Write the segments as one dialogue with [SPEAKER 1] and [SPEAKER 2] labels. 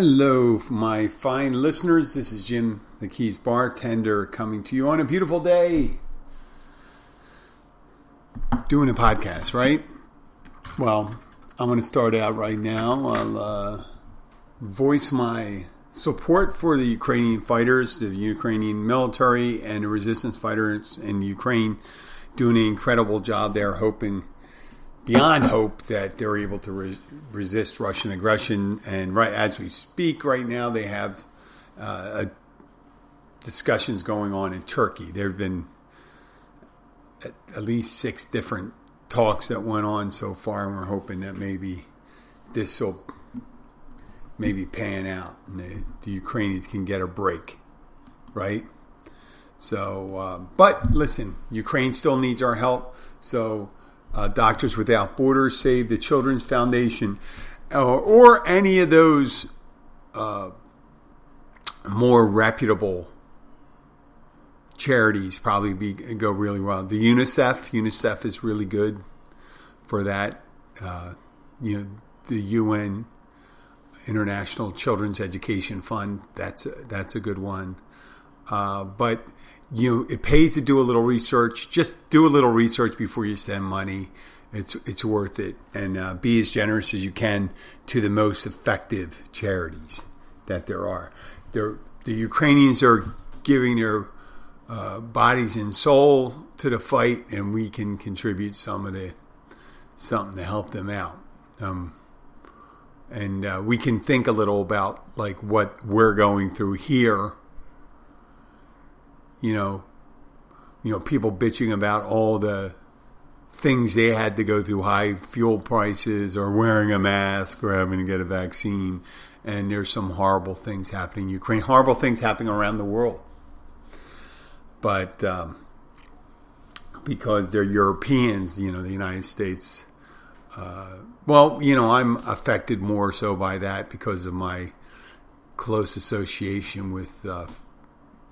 [SPEAKER 1] Hello, my fine listeners. This is Jim, the Keys Bartender, coming to you on a beautiful day. Doing a podcast, right? Well, I'm going to start out right now. I'll voice my support for the Ukrainian fighters, the Ukrainian military, and the resistance fighters in Ukraine doing an incredible job there, hoping beyond hope that they're able to resist Russian aggression. And right as we speak right now, they have discussions going on in Turkey. There have been at least 6 different talks that went on so far, and we're hoping that maybe this will maybe pan out and the Ukrainians can get a break, right? So, but listen, Ukraine still needs our help. So Doctors Without Borders, Save the Children's Foundation, or any of those more reputable charities probably go really well. The UNICEF is really good for that. The UN International Children's Education Fund, that's a good one. But it pays to do a little research. Just do a little research before you send money. It's worth it. And be as generous as you can to the most effective charities that there are. The Ukrainians are giving their bodies and soul to the fight, and we can contribute something to help them out. And we can think a little about like what we're going through here. People bitching about all the things they had to go through, high fuel prices or wearing a mask or having to get a vaccine. And there's some horrible things happening in Ukraine, horrible things happening around the world. But because they're Europeans, the United States, I'm affected more so by that because of my close association with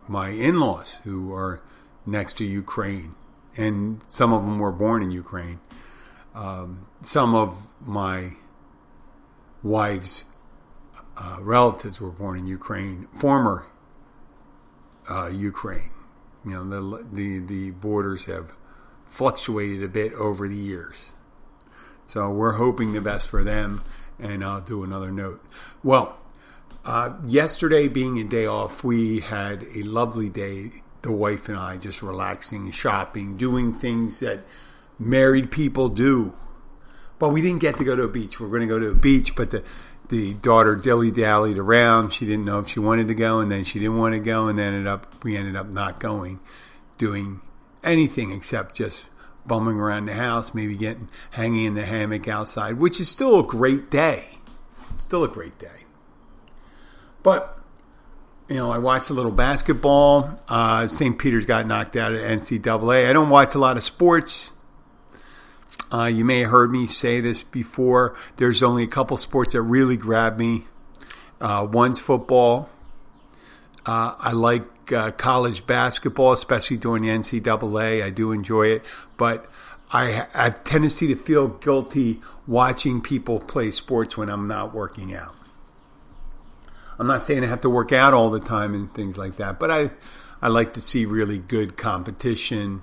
[SPEAKER 1] my in-laws who are next to Ukraine, and some of them were born in Ukraine. Some of my wife's relatives were born in Ukraine, former Ukraine. The borders have fluctuated a bit over the years. So we're hoping the best for them, and I'll do another note. Well, yesterday being a day off, we had a lovely day, the wife and I, just relaxing, shopping, doing things that married people do. But we didn't get to go to a beach. We're going to go to a beach, but the daughter dilly-dallied around. She didn't know if she wanted to go, and then she didn't want to go, and we ended up not going, doing anything except just bumming around the house, maybe hanging in the hammock outside, which is still a great day. Still a great day. But, I watched a little basketball. St. Peter's got knocked out at NCAA. I don't watch a lot of sports. You may have heard me say this before. There's only a couple sports that really grab me. One's football. I like college basketball, especially during the NCAA. I do enjoy it. But I have a tendency to feel guilty watching people play sports when I'm not working out. I'm not saying I have to work out all the time and things like that, but I like to see really good competition,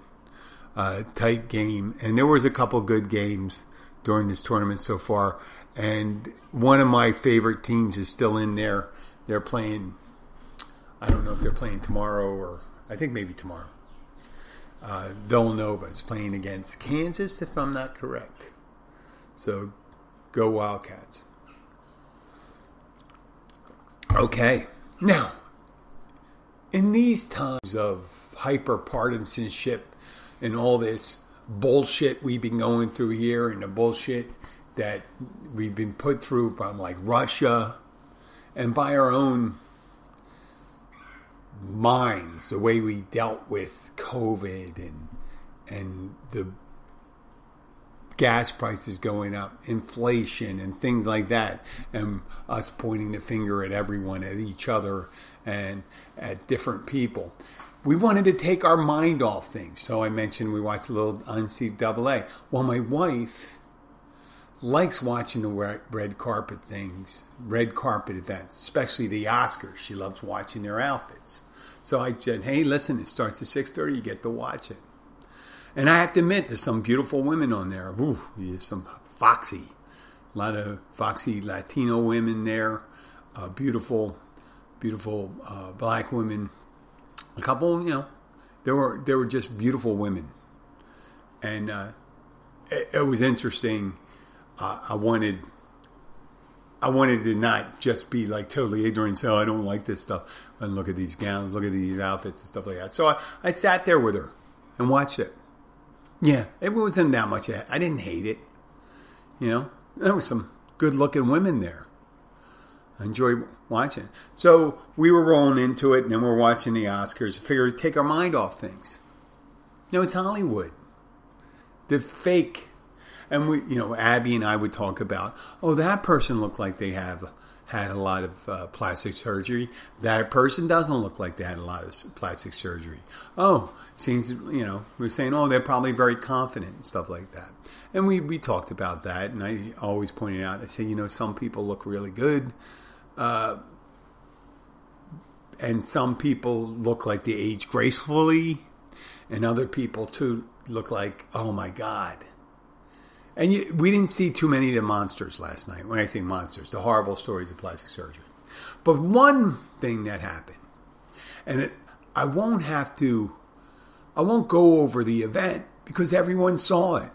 [SPEAKER 1] tight game. And there was a couple good games during this tournament so far. And one of my favorite teams is still in there. They're playing, I don't know if they're playing tomorrow or I think maybe tomorrow. Villanova is playing against Kansas, if I'm not correct. So go Wildcats. Okay, now, in these times of hyper-partisanship and all this bullshit we've been going through here and the bullshit that we've been put through from like Russia and by our own minds, the way we dealt with COVID and the gas prices going up, inflation and things like that, and us pointing the finger at everyone, at each other, and at different people. We wanted to take our mind off things. So I mentioned we watched a little NCAA. Well, my wife likes watching the red carpet things, red carpet events, especially the Oscars. She loves watching their outfits. So I said, hey, listen, it starts at 6:30. You get to watch it. And I have to admit, there's some beautiful women on there. Ooh, there's some a lot of foxy Latino women there. Beautiful black women. A couple, there were just beautiful women. And it was interesting. I wanted to not just be like totally ignorant and say, oh, I don't like this stuff. And look at these gowns, look at these outfits and stuff like that. So I sat there with her and watched it. Yeah, it wasn't that much. I didn't hate it. There were some good looking women there. I enjoyed watching. So we were rolling into it, and then we're watching the Oscars. I figured take our mind off things. It's Hollywood. The fake. And we, Abby and I would talk about, oh, that person looked like they have had a lot of plastic surgery. That person doesn't look like they had a lot of plastic surgery. Oh, seems, we were saying, oh, they're probably very confident and stuff like that. And we talked about that, and I always pointed out, I said, some people look really good, and some people look like they age gracefully, and other people, too, look like, oh, my God. And we didn't see too many of the monsters last night. When I say monsters, the horrible stories of plastic surgery. But one thing that happened, and I won't go over the event because everyone saw it.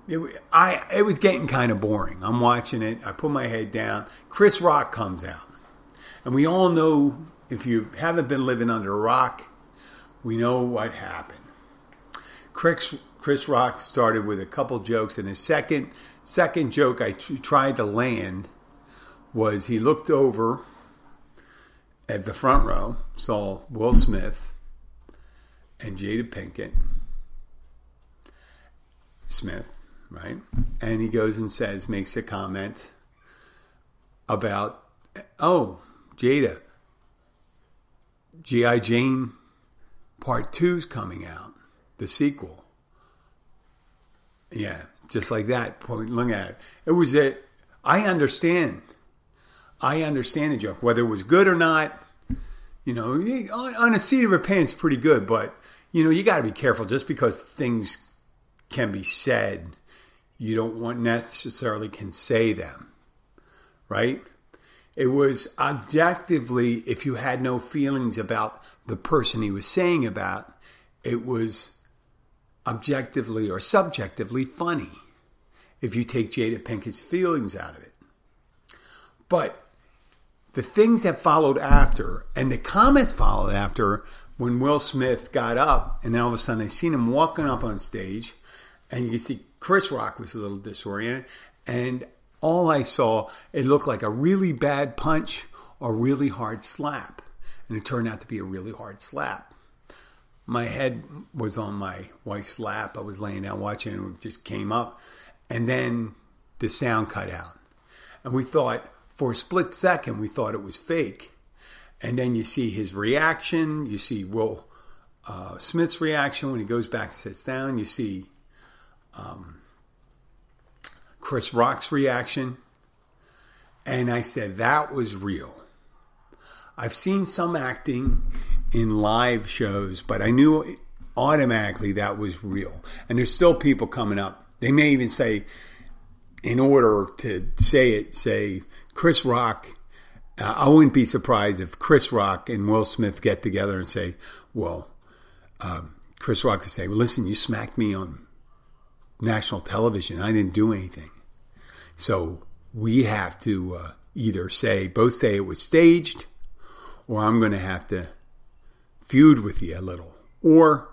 [SPEAKER 1] It was getting kind of boring. I'm watching it. I put my head down. Chris Rock comes out. And we all know, if you haven't been living under a rock, we know what happened. Chris Rock started with a couple jokes, and his second joke I tried to land was he looked over at the front row, saw Will Smith and Jada Pinkett Smith, right? And he goes and makes a comment about, oh, Jada, G.I. Jane Part 2's coming out. The sequel. Yeah, just like that. Look at it. It was I understand the joke. Whether it was good or not, on a seat of her pants, pretty good. But, you got to be careful. Just because things can be said, you don't necessarily can say them. Right? It was objectively, if you had no feelings about the person he was saying about, it was objectively or subjectively funny if you take Jada Pinkett's feelings out of it. But the things that followed after, and the comments followed after, when Will Smith got up, and then all of a sudden I seen him walking up on stage, and you can see Chris Rock was a little disoriented, and all I saw, it looked like a really bad punch or really hard slap. And it turned out to be a really hard slap. My head was on my wife's lap. I was laying down watching, and it just came up. And then the sound cut out. And we thought, for a split second, we thought it was fake. And then you see his reaction. You see Will Smith's reaction when he goes back and sits down. You see Chris Rock's reaction. And I said, that was real. I've seen some acting in live shows, but I knew automatically that was real. And there's still people coming up. They may even say, in order to say it, say, Chris Rock. I wouldn't be surprised if Chris Rock and Will Smith get together and say, well, Chris Rock could say, well, listen, you smacked me on national television. I didn't do anything. So we have to either both say it was staged, or I'm going to have to feud with you a little. Or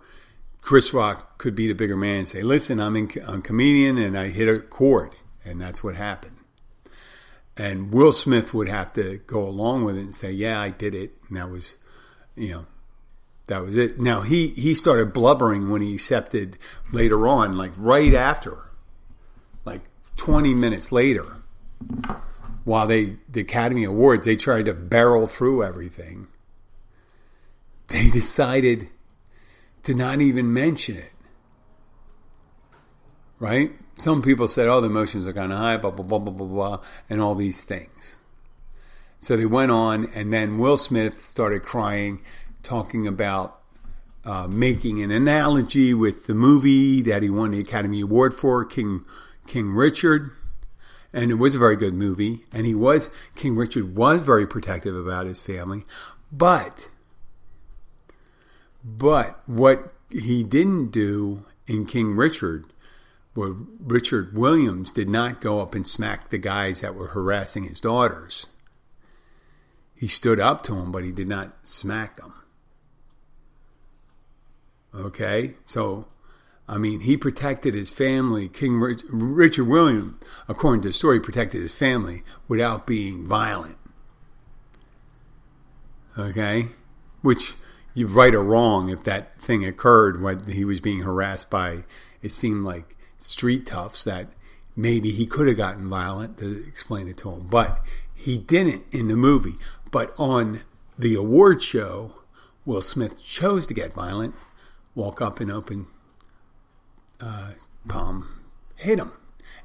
[SPEAKER 1] Chris Rock could be the bigger man and say, listen, I'm a comedian and I hit a chord. And that's what happened. And Will Smith would have to go along with it and say, yeah, I did it. And that was, that was it. Now, he started blubbering when he accepted later on, like right after, like 20 minutes later. While the Academy Awards, they tried to barrel through everything. They decided to not even mention it. right? Some people said, oh, the emotions are kind of high, blah, blah, blah, blah, blah, blah, and all these things. So they went on, and then Will Smith started crying, talking about making an analogy with the movie that he won the Academy Award for, King Richard. And it was a very good movie. And King Richard was very protective about his family. But what he didn't do in King Richard, where Richard Williams did not go up and smack the guys that were harassing his daughters. He stood up to them, but he did not smack them. Okay? So, I mean, he protected his family. Richard Williams, according to the story, protected his family without being violent. Okay? Which, you're right or wrong, if that thing occurred when he was being harassed by, it seemed like, street toughs, that maybe he could have gotten violent to explain it to him. But he didn't in the movie. But on the award show, Will Smith chose to get violent, walk up and open palm, hit him.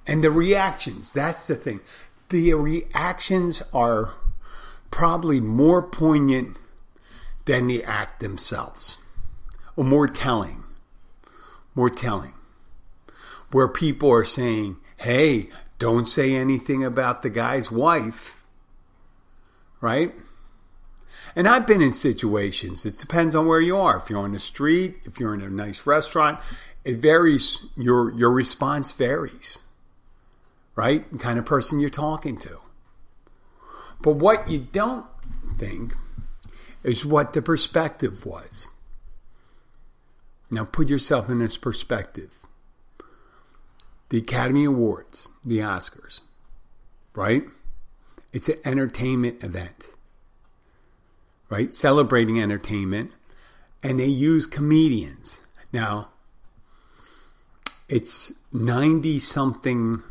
[SPEAKER 1] And the reactions, that's the thing. The reactions are probably more poignant than the act themselves. Or more telling. Where people are saying, hey, don't say anything about the guy's wife. Right? And I've been in situations, it depends on where you are. If you're on the street, if you're in a nice restaurant, it varies, your response varies. Right? The kind of person you're talking to. But what you don't think is what the perspective was. Now put yourself in this perspective. The Academy Awards, the Oscars, right? It's an entertainment event, right? Celebrating entertainment. And they use comedians. Now, it's 90-something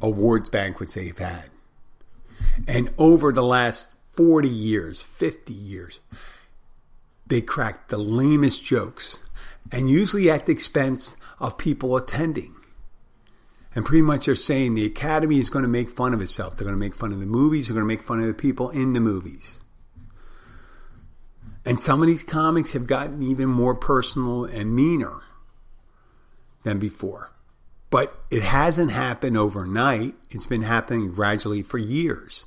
[SPEAKER 1] awards banquets they've had. And over the last 40 years, 50 years, they cracked the lamest jokes. And usually at the expense of people attending. And pretty much they're saying the Academy is going to make fun of itself. They're going to make fun of the movies. They're going to make fun of the people in the movies. And some of these comics have gotten even more personal and meaner than before. But it hasn't happened overnight. It's been happening gradually for years.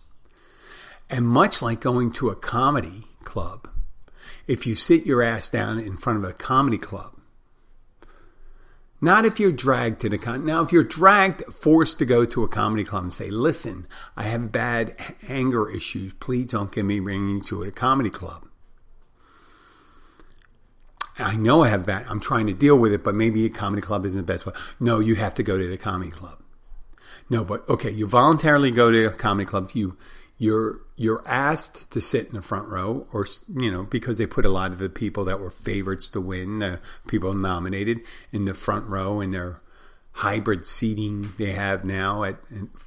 [SPEAKER 1] And much like going to a comedy club, if you sit your ass down in front of a comedy club, not if you're dragged to the now if you're forced to go to a comedy club and say, listen, I have bad anger issues, please don't get me bringing you to a comedy club. I know I have bad, I'm trying to deal with it, but maybe a comedy club isn't the best way. No, you have to go to the comedy club. No, but okay, you voluntarily go to a comedy club. You're asked to sit in the front row, or because they put a lot of the people that were favorites to win, the people nominated, in the front row in their hybrid seating they have now at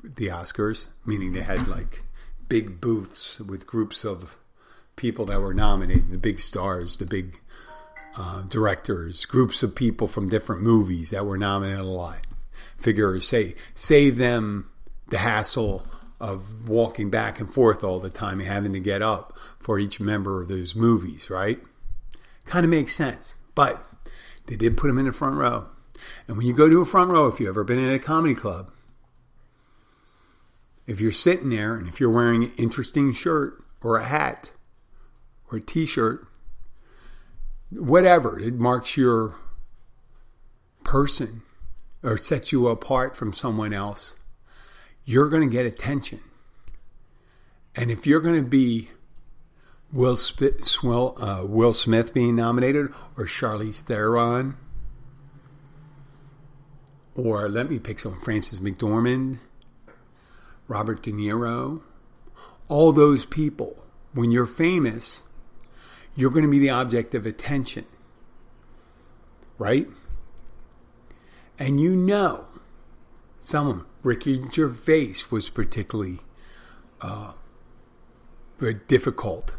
[SPEAKER 1] the Oscars, meaning they had like big booths with groups of people that were nominated, the big stars, the big directors, groups of people from different movies that were nominated a lot. Figure, save them the hassle of walking back and forth all the time and having to get up for each member of those movies, right? Kind of makes sense. But they did put them in the front row. And when you go to a front row, if you've ever been in a comedy club, if you're sitting there and if you're wearing an interesting shirt or a hat or a t-shirt, whatever, it marks your person or sets you apart from someone else, you're going to get attention. And if you're going to be Will Smith being nominated, or Charlize Theron, or let me pick some, Frances McDormand, Robert De Niro, all those people, when you're famous, you're going to be the object of attention. Right? And someone, Ricky Gervais was particularly very difficult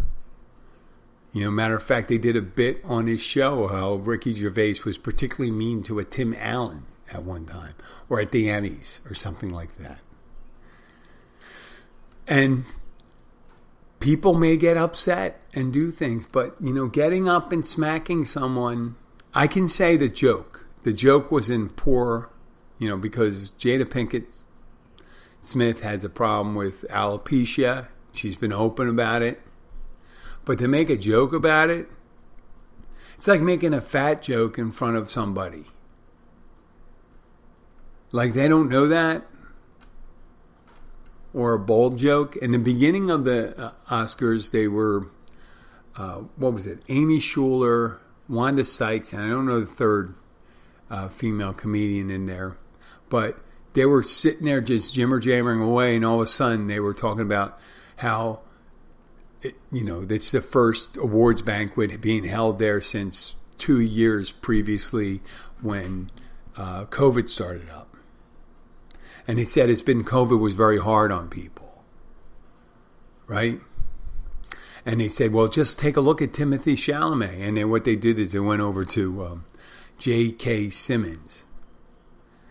[SPEAKER 1] Matter of fact, they did a bit on his show how Ricky Gervais was particularly mean to a Tim Allen at one time, or at the Emmys, or something like that. And people may get upset and do things, but, getting up and smacking someone, I can say the joke. The joke was in poor, because Jada Pinkett Smith has a problem with alopecia. She's been open about it. But to make a joke about it, it's like making a fat joke in front of somebody. Like they don't know that. Or a bold joke. In the beginning of the Oscars, they were, Amy Schumer, Wanda Sykes, and I don't know the third female comedian in there. But they were sitting there just jimmer-jammering away, and all of a sudden they were talking about how, it's the first awards banquet being held there since 2 years previously when COVID started up. And he said COVID was very hard on people, right? And he said, well, just take a look at Timothée Chalamet. And then what they did is they went over to J.K. Simmons,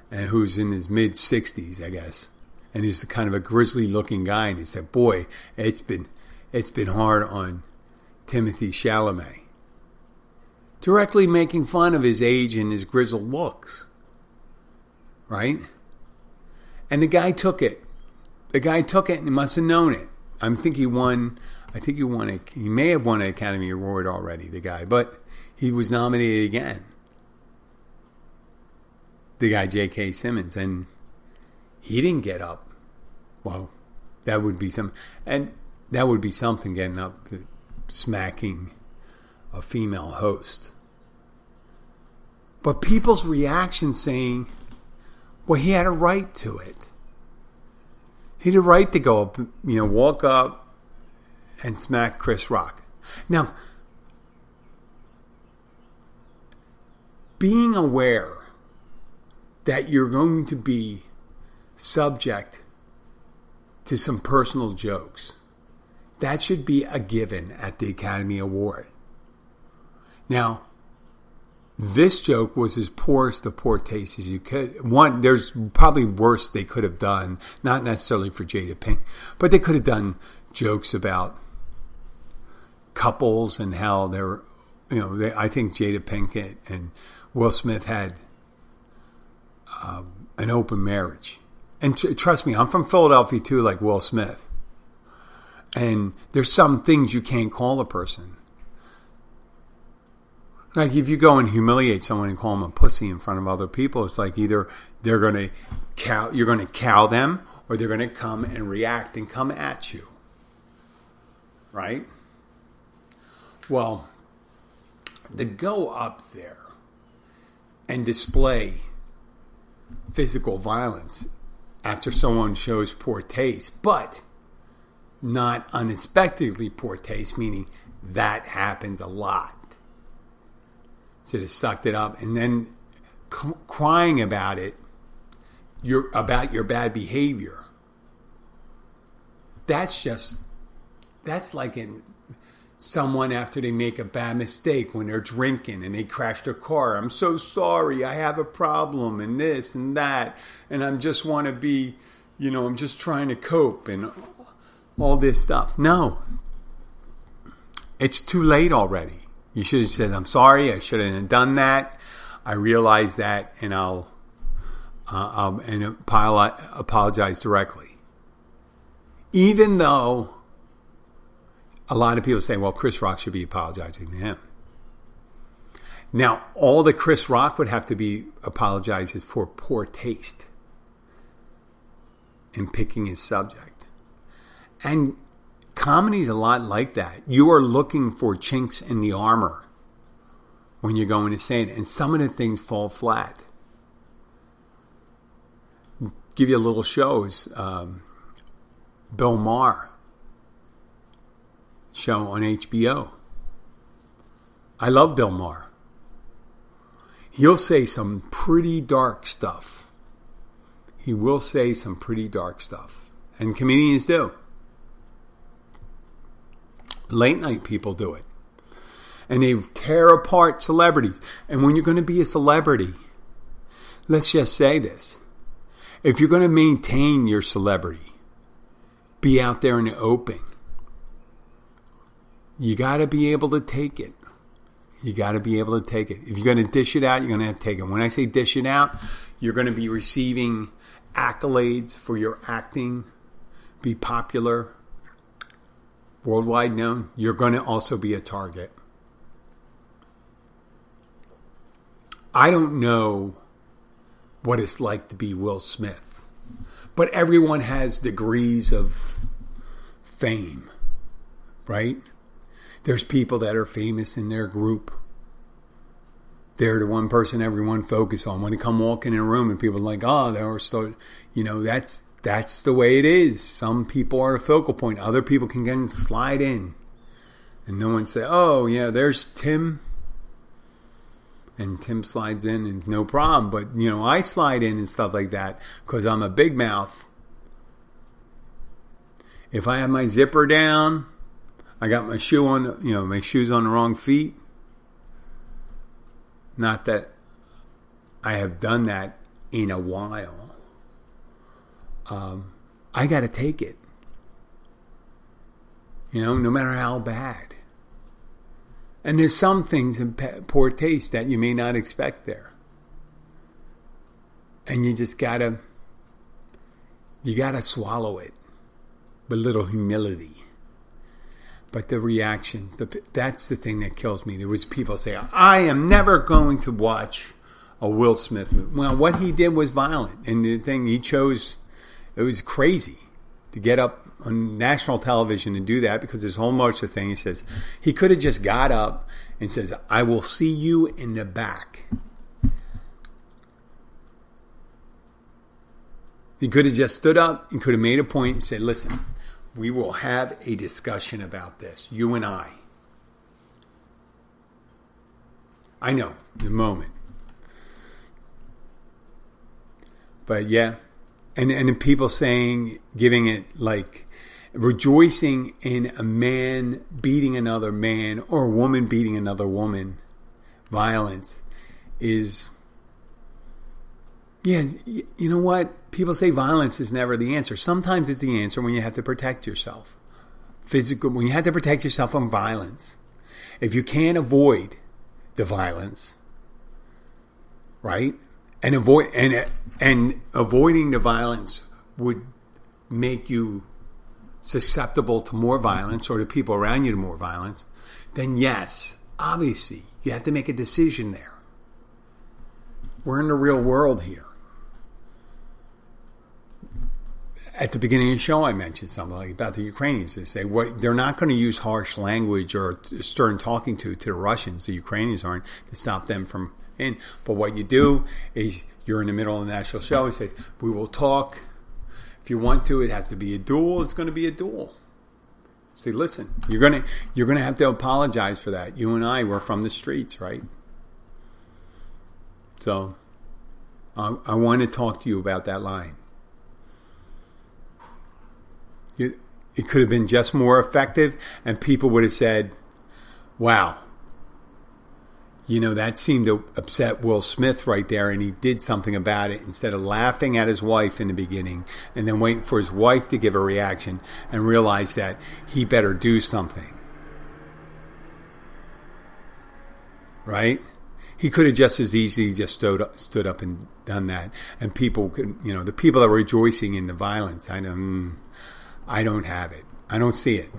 [SPEAKER 1] and who's in his mid-60s, I guess. And he's kind of a grizzly-looking guy. And he said, boy, it's been hard on Timothée Chalamet. Directly making fun of his age and his grizzled looks. Right? And the guy took it. And he must have known it. He may have won an Academy Award already, the guy. But he was nominated again. The guy, J.K. Simmons. And he didn't get up. Well, that would be something. And that would be something, getting up, smacking a female host. But people's reaction saying, well, he had a right to it. He had a right to go up, walk up and smack Chris Rock. Now, being aware that you're going to be subject to some personal jokes, that should be a given at the Academy Award. Now, this joke was as poorest of poor taste as you could. There's probably worse they could have done, not necessarily for Jada Pinkett, but they could have done jokes about couples and how they're, I think Jada Pinkett and Will Smith had an open marriage. And trust me, I'm from Philadelphia too, like Will Smith. And there's some things you can't call a person. Like if you go and humiliate someone and call them a pussy in front of other people, it's like either you're going to cow them, or they're going to come and react and come at you. Right? Well, to go up there and display physical violence after someone shows poor taste, but not unexpectedly poor taste, meaning that happens a lot. So they sucked it up and then crying about it, about your bad behavior. That's like in someone after they make a bad mistake when they're drinking and they crash their car. I'm so sorry, I have a problem and this and that, and I just want to be, I'm just trying to cope and all this stuff. No. It's too late already. You should have said, I'm sorry, I shouldn't have done that. I realize that, and I'll apologize directly. Even though a lot of people say, well, Chris Rock should be apologizing to him. Now, all that Chris Rock would have to be apologized is for poor taste in picking his subject. And comedy is a lot like that. You are looking for chinks in the armor when you're going to say it, and some of the things fall flat. Give you a little shows. Bill Maher show on HBO. I love Bill Maher. He'll say some pretty dark stuff. He will say some pretty dark stuff. And comedians do. Late night people do it. And they tear apart celebrities. And when you're going to be a celebrity, let's just say this. If you're going to maintain your celebrity, be out there in the open, you got to be able to take it. You got to be able to take it. If you're going to dish it out, you're going to have to take it. When I say dish it out, you're going to be receiving accolades for your acting, be popular, worldwide known. You're going to also be a target. I don't know what it's like to be Will Smith, but everyone has degrees of fame, right? There's people that are famous in their group. They're the one person everyone focuses on. When they come walking in a room and people are like, oh, they're still, that's the way it is. Some people are a focal point. Other people can slide in. And no one say, oh, yeah, there's Tim. And Tim slides in and no problem. But, I slide in and stuff like that because I'm a big mouth. If I have my zipper down, I got my shoe on, my shoes on the wrong feet. Not that I have done that in a while. I got to take it. No matter how bad. And there's some things in poor taste that you may not expect there. And you just got to swallow it with little humility. But the reactions, that's the thing that kills me. There was people say, I am never going to watch a Will Smith movie. Well, what he did was violent. And the thing he chose, it was crazy to get up on national television and do that because there's a whole bunch of things. He says, he could have just got up and says, I will see you in the back. He could have just stood up and could have made a point and said, listen, we will have a discussion about this, you and I. I know, the moment. But yeah, and people saying, giving it like, rejoicing in a man beating another man or a woman beating another woman, violence is... Yeah, you know what? People say violence is never the answer. Sometimes it's the answer when you have to protect yourself. When you have to protect yourself from violence. If you can't avoid the violence, right? And avoiding the violence would make you susceptible to more violence or the people around you to more violence, then yes, obviously, you have to make a decision there. We're in the real world here. At the beginning of the show, I mentioned something like about the Ukrainians. They say they're not going to use harsh language or stern talking to the Russians. The Ukrainians aren't to stop them from in. But what you do is you're in the middle of the national show and say, we will talk. If you want to, it has to be a duel. It's going to be a duel. Say, listen, you're going to have to apologize for that. You and I were from the streets, right? So I want to talk to you about that line. It could have been just more effective, and people would have said, wow, that seemed to upset Will Smith right there, and he did something about it instead of laughing at his wife in the beginning and then waiting for his wife to give a reaction and realize that he better do something. Right? He could have just as easily just stood up and done that. And people could, the people that were rejoicing in the violence, I don't have it. I don't see it.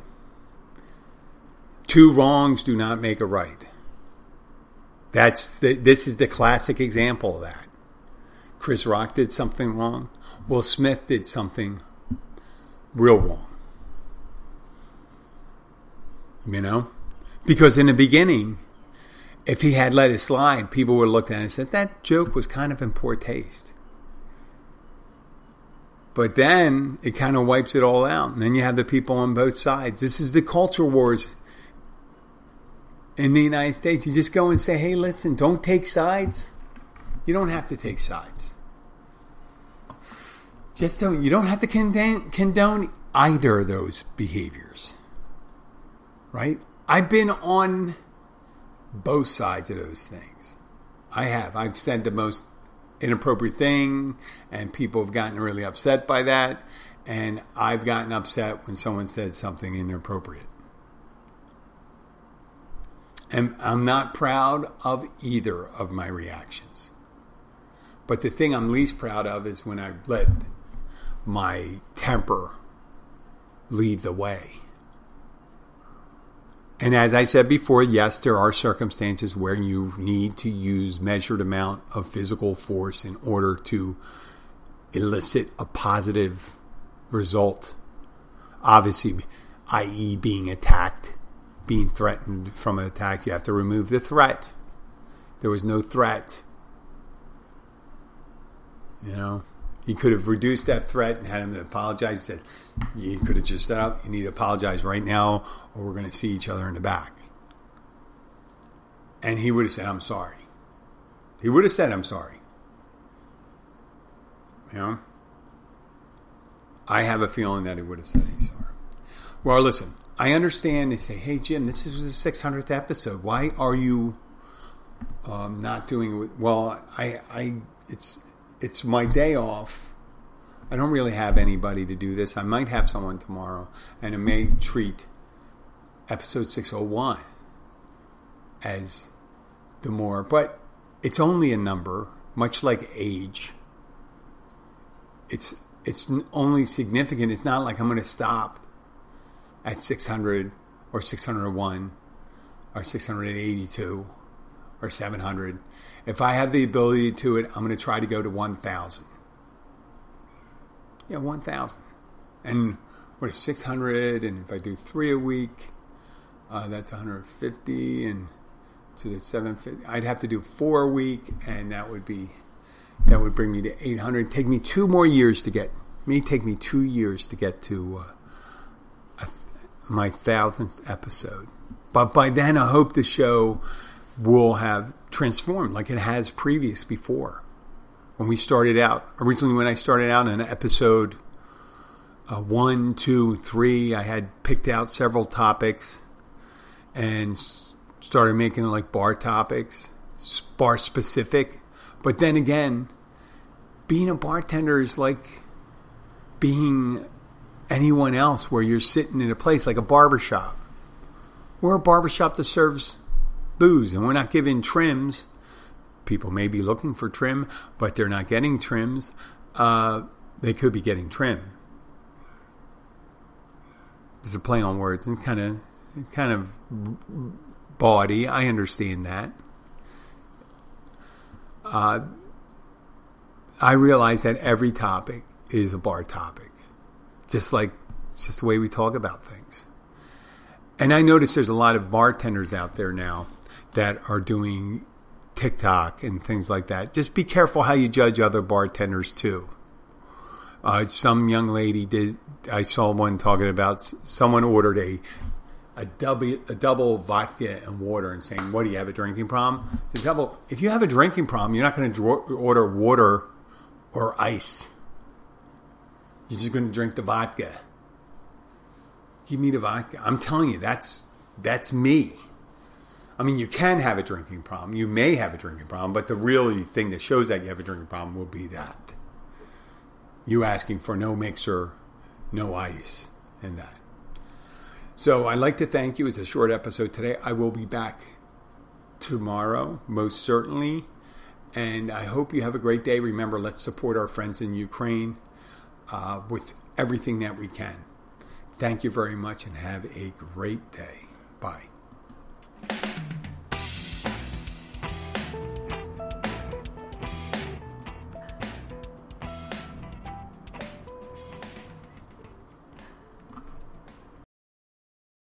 [SPEAKER 1] Two wrongs do not make a right. This is the classic example of that. Chris Rock did something wrong. Will Smith did something real wrong. Because in the beginning, if he had let it slide, people would have looked at it and said, that joke was kind of in poor taste. But then it kind of wipes it all out. And then you have the people on both sides. This is the culture wars in the United States. You just go and say, hey, listen, don't take sides. You don't have to take sides. You don't have to condone either of those behaviors. Right? I've been on both sides of those things. I have. I've said the most inappropriate thing, and people have gotten really upset by that. And I've gotten upset when someone said something inappropriate. And I'm not proud of either of my reactions. But the thing I'm least proud of is when I let my temper lead the way. And as I said before, yes, there are circumstances where you need to use measured amount of physical force in order to elicit a positive result. Obviously, i.e. being attacked, being threatened from an attack, you have to remove the threat. There was no threat. You know, he could have reduced that threat and had him apologize. He said, you could have just said, oh, you need to apologize right now or we're going to see each other in the back. And he would have said, I'm sorry. He would have said, I'm sorry. You know? I have a feeling that he would have said he's sorry. Well, listen, I understand they say, hey, Jim, this is the 600th episode. Why are you not doing it? Well, it's my day off. I don't really have anybody to do this. I might have someone tomorrow, and I may treat episode 601 as the more. But it's only a number, much like age. It's only significant. It's not like I'm going to stop at 600 or 601 or 682 or 700. If I have the ability to it, I'm going to try to go to 1,000. Yeah, 1,000. And what is 600? And if I do 3 a week, that's 150. And to the 750, I'd have to do 4 a week, and that would bring me to 800. Take me 2 more years to get. May take me 2 years to get to my 1,000th episode. But by then, I hope the show will have transformed like it has before. When we started out, originally when I started out in episode 1, 2, 3, I had picked out several topics and started making like bar topics, bar specific. But then again, being a bartender is like being anyone else where you're sitting in a place like a barbershop. We're a barbershop that serves booze, and we're not giving trims. People may be looking for trim, but they're not getting trims. They could be getting trim. There's a play on words and kind of bawdy. I understand that. I realize that every topic is a bar topic. It's just the way we talk about things. And I notice there's a lot of bartenders out there now that are doing TikTok and things like that. Just be careful how you judge other bartenders too. Some young lady did. I saw one talking about someone ordered a double vodka and water and saying, "What, do you have a drinking problem?" It's a double. If you have a drinking problem, you're not going to order water or ice. You're just going to drink the vodka. Give me the vodka. I'm telling you, that's me. I mean, you can have a drinking problem. You may have a drinking problem, but the real thing that shows that you have a drinking problem will be that. You asking for no mixer, no ice, and that. So I'd like to thank you. It's a short episode today. I will be back tomorrow, most certainly. And I hope you have a great day. Remember, let's support our friends in Ukraine with everything that we can. Thank you very much and have a great day. Bye.